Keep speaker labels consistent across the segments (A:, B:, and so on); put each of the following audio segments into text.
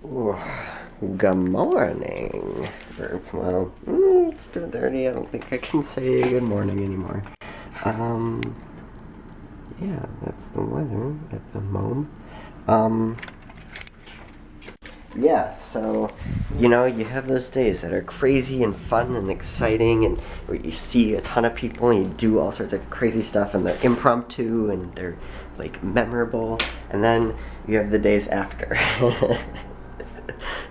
A: Ooh, good morning. Well, it's 2:30. I don't think I can say good morning anymore. Um, yeah, that's the weather at the moment. Um, yeah, so, you have those days that are crazy and fun and exciting, and where you see a ton of people and you do all sorts of crazy stuff, and they're impromptu and they're, like, memorable, and then you have the days after.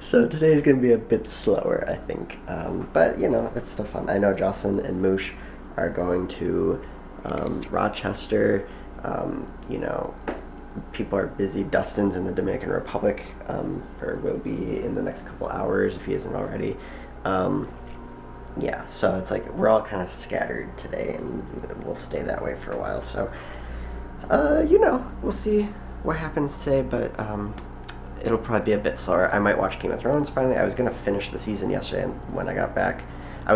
A: So today's gonna be a bit slower, I think. But it's still fun. I know Jocelyn and Moosh are going to Rochester. You know, people are busy. Dustin's in the Dominican Republic, or will be in the next couple hours if he isn't already. Yeah, so it's like we're all kind of scattered today, and we'll stay that way for a while. So, we'll see what happens today, but it'll probably be a bit slower. I might watch Game of Thrones finally. I was gonna finish the season yesterday, and when I got back, I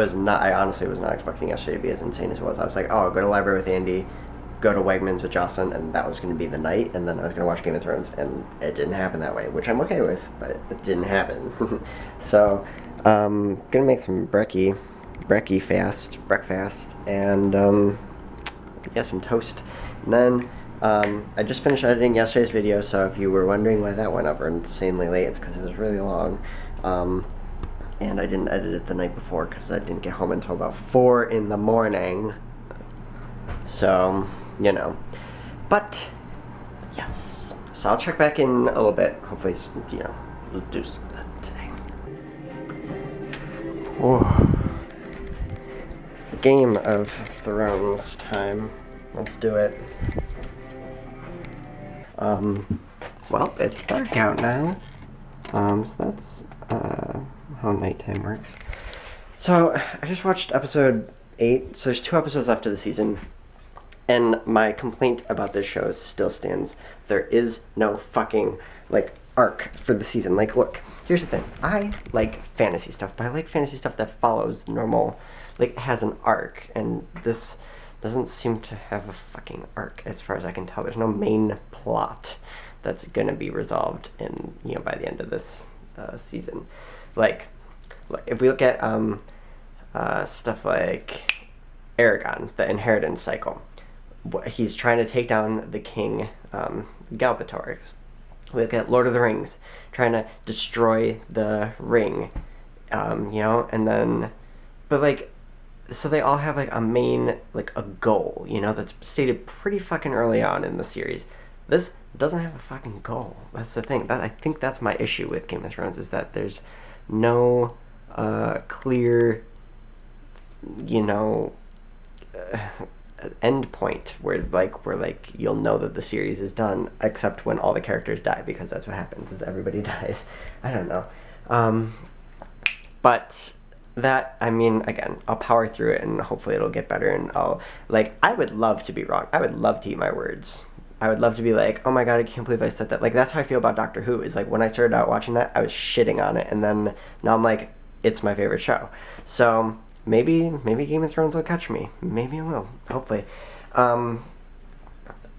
A: honestly was not expecting yesterday to be as insane as it was. I was like, oh, I'll go to the library with Andy, go to Wegmans with Jocelyn, and that was gonna be the night, and then I was gonna watch Game of Thrones, and it didn't happen that way, which I'm okay with, but it didn't happen. So, gonna make some breakfast, and yeah, some toast. And then I just finished editing yesterday's video, so if you were wondering why that went over insanely late, it's because it was really long. And I didn't edit it the night before because I didn't get home until about 4 in the morning. So, But, yes. So I'll check back in a little bit. Hopefully, we'll do something today. Oh. Game of Thrones time. Let's do it. Well, it's dark out now. So that's how nighttime works. So I just watched episode 8. So there's 2 episodes left of the season. And my complaint about this show still stands. There is no fucking, arc for the season. Look, here's the thing. I like fantasy stuff, but I like fantasy stuff that follows normal, has an arc. And this doesn't seem to have a fucking arc as far as I can tell. There's no main plot that's gonna be resolved by the end of this season. If we look at stuff like Aragon, the inheritance cycle, he's trying to take down the king, Galbatorix. We look at Lord of the Rings, trying to destroy the ring, and then, but so they all have a main, a goal, that's stated pretty fucking early on in the series. This doesn't have a fucking goal. That's the thing. I think that's my issue with Game of Thrones, is that there's no clear, end point where you'll know that the series is done, except when all the characters die, because that's what happens, is everybody dies. I don't know. But that, again, I'll power through it, and hopefully it'll get better, and I would love to be wrong. I would love to eat my words. I would love to be like, oh my god, I can't believe I said that. That's how I feel about Doctor Who, is when I started out watching that, I was shitting on it, and then now I'm like, it's my favorite show. So maybe Game of Thrones will catch me. Maybe it will. Hopefully.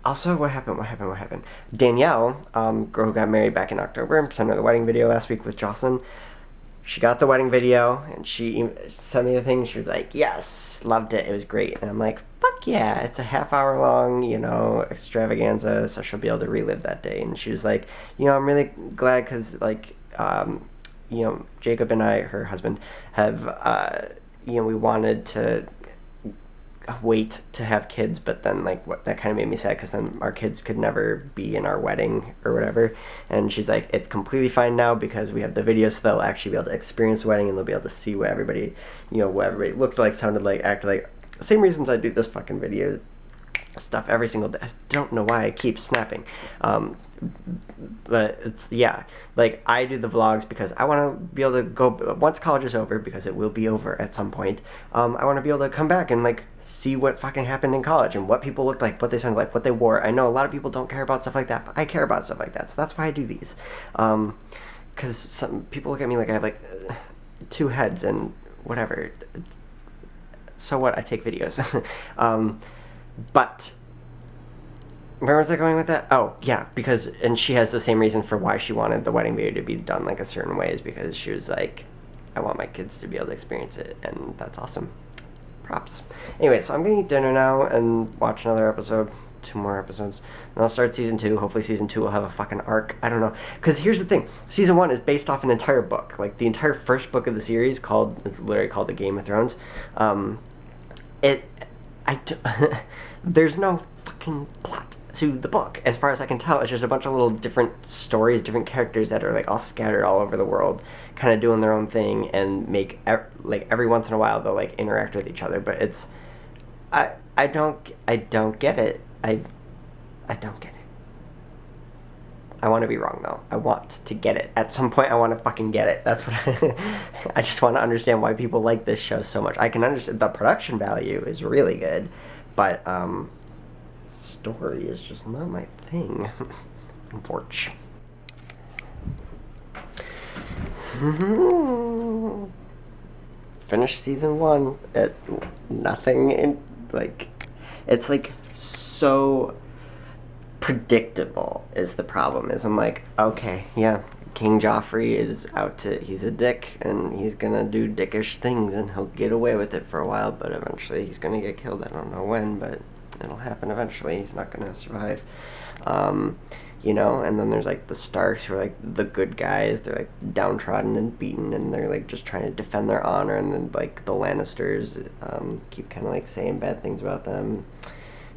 A: Also, what happened? Danielle, girl who got married back in October, sent her the wedding video last week with Jocelyn. She got the wedding video, and she sent me the thing. She was like, yes, loved it. It was great. And I'm like, fuck yeah. It's a half-hour long, extravaganza, so she'll be able to relive that day. And she was like, I'm really glad because, Jacob and I, her husband, have, we wanted to wait to have kids, but then what that kind of made me sad, because then our kids could never be in our wedding or whatever. And she's like, it's completely fine now because we have the video, so they'll actually be able to experience the wedding, and they'll be able to see what everybody looked like, sounded like, acted like. Same reasons I do this fucking video stuff every single day. I don't know why I keep snapping. But it's, yeah, I do the vlogs because I want to be able to go, once college is over, because it will be over at some point, I want to be able to come back and see what fucking happened in college, and what people looked like, what they sounded like, what they wore. I know a lot of people don't care about stuff like that, but I care about stuff like that, so that's why I do these. Because some people look at me like I have 2 heads and whatever. So what, I take videos. But where was I going with that? Oh, yeah, because, and she has the same reason for why she wanted the wedding video to be done like a certain way, is because she was like, I want my kids to be able to experience it, and that's awesome. Props. Anyway, so I'm gonna eat dinner now and watch another episode, 2 more episodes, and I'll start season 2. Hopefully season 2 will have a fucking arc. I don't know, because here's the thing: season 1 is based off an entire book. Like, the entire first book of the series, it's literally called The Game of Thrones. There's no fucking plot to the book, as far as I can tell. It's just a bunch of little different stories, different characters that are like all scattered all over the world, kind of doing their own thing, and make like every once in a while they'll like interact with each other. But it's I don't get it. I don't get it. I want to be wrong though. I want to get it. At some point I want to fucking get it. That's what I just want to understand why people like this show so much. I can understand the production value is really good, but story is just not my thing. Unfortunately. Finished season 1 at nothing in like, it's like so predictable is the problem. Is I'm like, okay, yeah, King Joffrey is he's a dick and he's gonna do dickish things and he'll get away with it for a while, but eventually he's gonna get killed. I don't know when, but it'll happen eventually. He's not gonna survive. You know, and then there's like the Starks, who are like the good guys. They're like downtrodden and beaten, and they're like just trying to defend their honor. And then like the Lannisters keep kind of like saying bad things about them,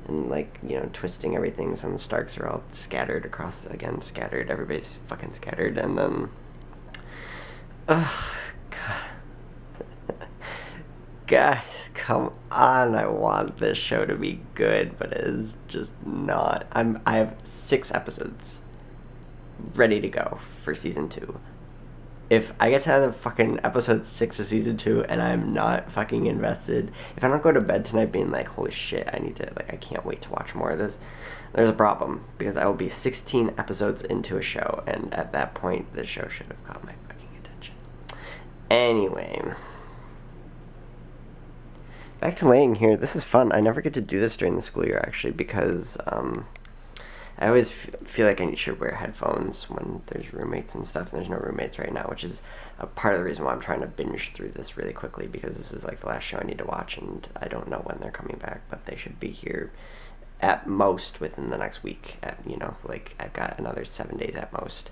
A: and like, you know, twisting everything. So the Starks are all scattered across, again, scattered. Everybody's fucking scattered, and then, ugh, God. Guys, come on! I want this show to be good, but it is just not. I have 6 episodes ready to go for season 2. If I get to the fucking episode 6 of season 2 and I'm not fucking invested, if I don't go to bed tonight being like, holy shit, I can't wait to watch more of this, there's a problem, because I will be 16 episodes into a show, and at that point, the show should have caught my fucking attention. Anyway, back to laying here. This is fun. I never get to do this during the school year, actually, because I always feel like I should wear headphones when there's roommates and stuff, and there's no roommates right now, which is a part of the reason why I'm trying to binge through this really quickly, because this is like the last show I need to watch, and I don't know when they're coming back, but they should be here at most within the next week. You know, like, I've got another 7 days at most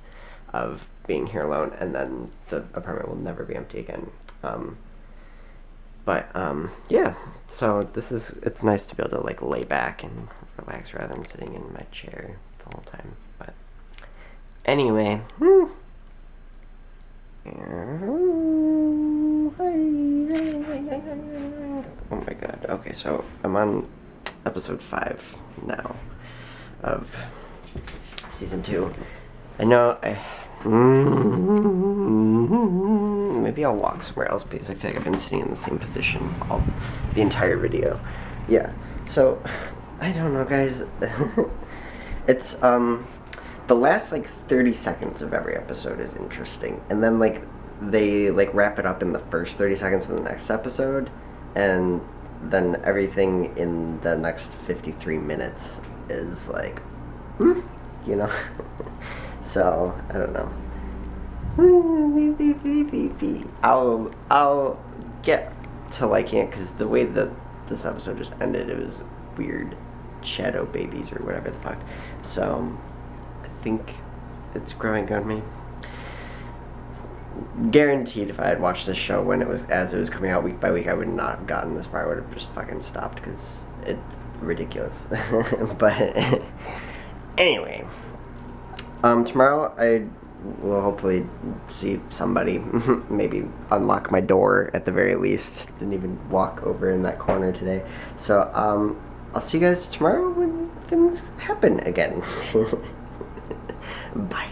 A: of being here alone, and then the apartment will never be empty again. Yeah, so it's nice to be able to like lay back and relax rather than sitting in my chair the whole time. But anyway, oh my god. Okay, so I'm on episode 5 now of season 2. I know maybe I'll walk somewhere else, because I feel like I've been sitting in the same position the entire video. Yeah, so I don't know, guys. It's the last like 30 seconds of every episode is interesting, and then like they like wrap it up in the first 30 seconds of the next episode, and then everything in the next 53 minutes is like, you know. So I don't know. I'll get to liking it, because the way that this episode just ended, it was weird shadow babies or whatever the fuck. So I think it's growing on me. Guaranteed, if I had watched this show as it was coming out week by week, I would not have gotten this far. I would have just fucking stopped, because it's ridiculous. But anyway, tomorrow I will hopefully see somebody. Maybe unlock my door at the very least. Didn't even walk over in that corner today. So I'll see you guys tomorrow when things happen again. Bye.